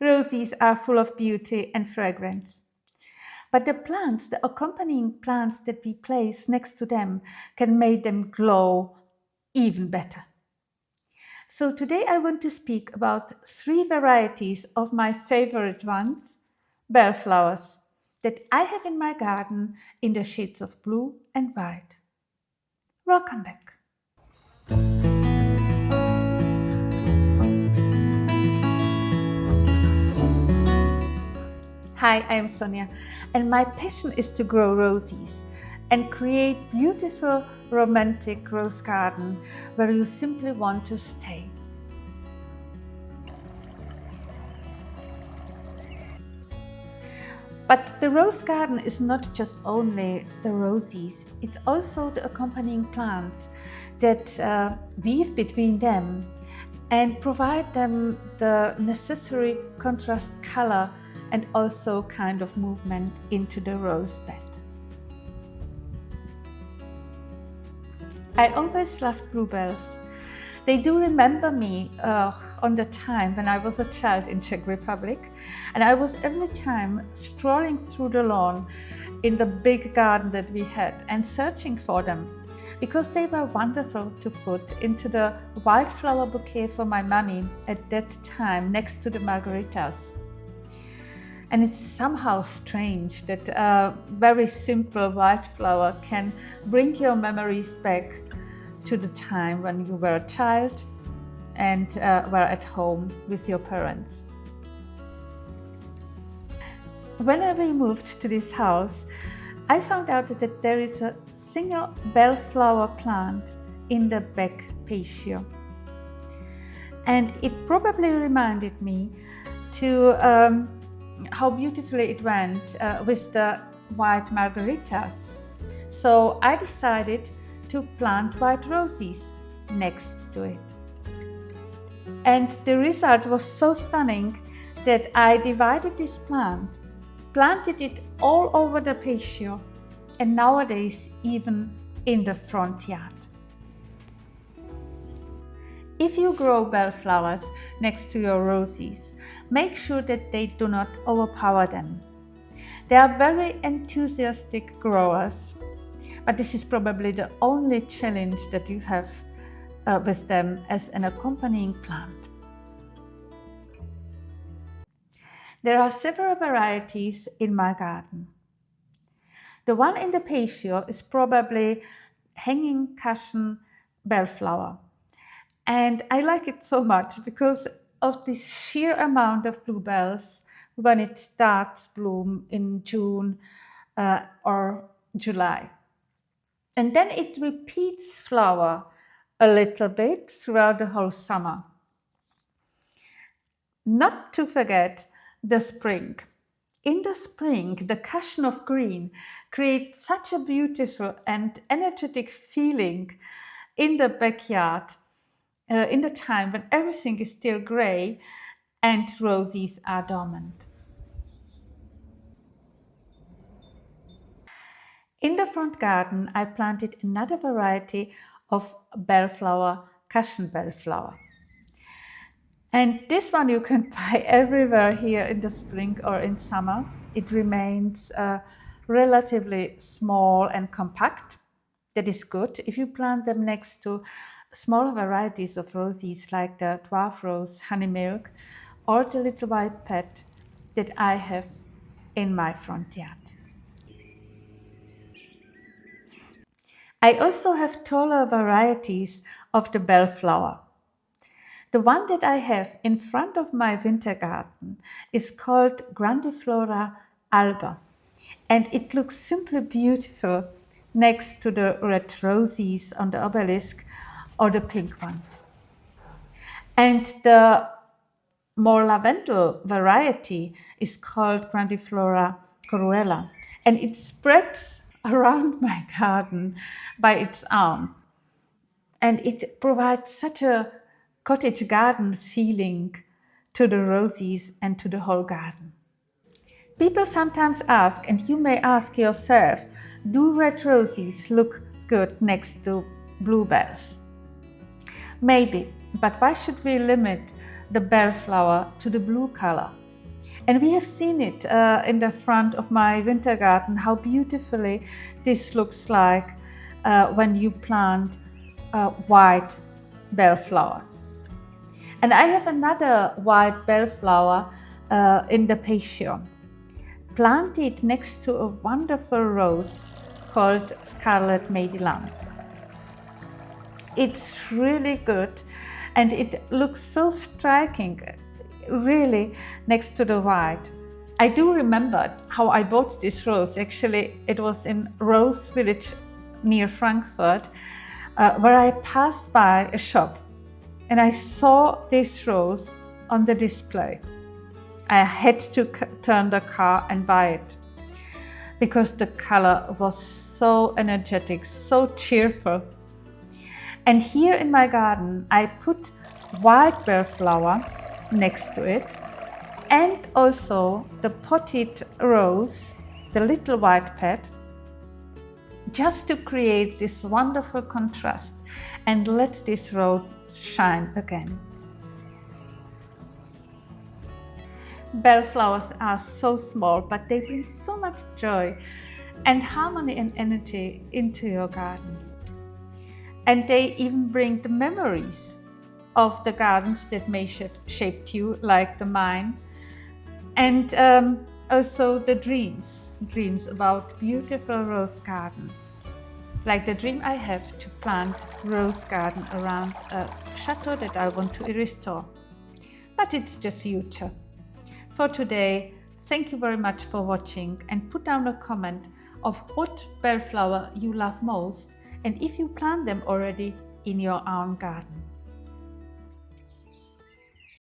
Roses are full of beauty and fragrance. But the plants, the accompanying plants that we place next to them, can make them glow even better. So today I want to speak about 3 varieties of my favorite ones, bellflowers, that I have in my garden in the shades of blue and white. Welcome back. Hi, I am Sonja, and my passion is to grow roses and create beautiful romantic rose garden where you simply want to stay. But the rose garden is not just only the roses, it's also the accompanying plants that weave between them and provide them the necessary contrast color and also kind of movement into the rose bed. I always loved bluebells. They do remember me on the time when I was a child in Czech Republic, and I was every time strolling through the lawn in the big garden that we had and searching for them because they were wonderful to put into the wildflower bouquet for my mommy at that time next to the margaritas. And it's somehow strange that a very simple wildflower can bring your memories back to the time when you were a child and were at home with your parents. When we moved to this house, I found out that there is a single bellflower plant in the back patio. And it probably reminded me to how beautifully it went with the white margaritas. So I decided to plant white roses next to it. And the result was so stunning that I divided this plant, planted it all over the patio, and nowadays even in the front yard. If you grow bellflowers next to your roses, make sure that they do not overpower them. They are very enthusiastic growers, but this is probably the only challenge that you have with them as an accompanying plant. There are several varieties in my garden. The one in the patio is probably hanging cushion bellflower. And I like it so much because of this sheer amount of bluebells when it starts bloom in June or July. And then it repeats flower a little bit throughout the whole summer. Not to forget the spring. In the spring, the cushion of green creates such a beautiful and energetic feeling in the backyard in the time when everything is still gray and roses are dormant. In the front garden, I planted another variety of bellflower, cushion bellflower. And this one you can buy everywhere here in the spring or in summer. It remains relatively small and compact. That is good. If you plant them next to smaller varieties of roses like the dwarf rose, honey milk, or the little white pet that I have in my front yard. I also have taller varieties of the bellflower. The one that I have in front of my winter garden is called Grandiflora alba, and it looks simply beautiful next to the red roses on the obelisk or the pink ones. And the more lavender variety is called Grandiflora corolla, and it spreads around my garden by its arm. And it provides such a cottage garden feeling to the roses and to the whole garden. People sometimes ask, and you may ask yourself, do red roses look good next to bluebells? Maybe, but why should we limit the bellflower to the blue color? And we have seen it in the front of my winter garden, how beautifully this looks like when you plant white bellflowers. And I have another white bellflower in the patio, planted next to a wonderful rose called Scarlet Madeline. It's really good and it looks so striking, really, next to the white. I do remember how I bought this rose. Actually, it was in Rose Village near Frankfurt, where I passed by a shop and I saw this rose on the display. I had to turn the car and buy it because the color was so energetic, so cheerful. And here in my garden, I put white bellflower next to it and also the potted rose, the little white pet, just to create this wonderful contrast and let this rose shine again. Bellflowers are so small, but they bring so much joy and harmony and energy into your garden. And they even bring the memories of the gardens that may shaped you, like the mine, and also the dreams about beautiful rose garden. Like the dream I have to plant rose garden around a chateau that I want to restore. But it's the future. For today, thank you very much for watching, and put down a comment of what bellflower you love most and if you plant them already in your own garden.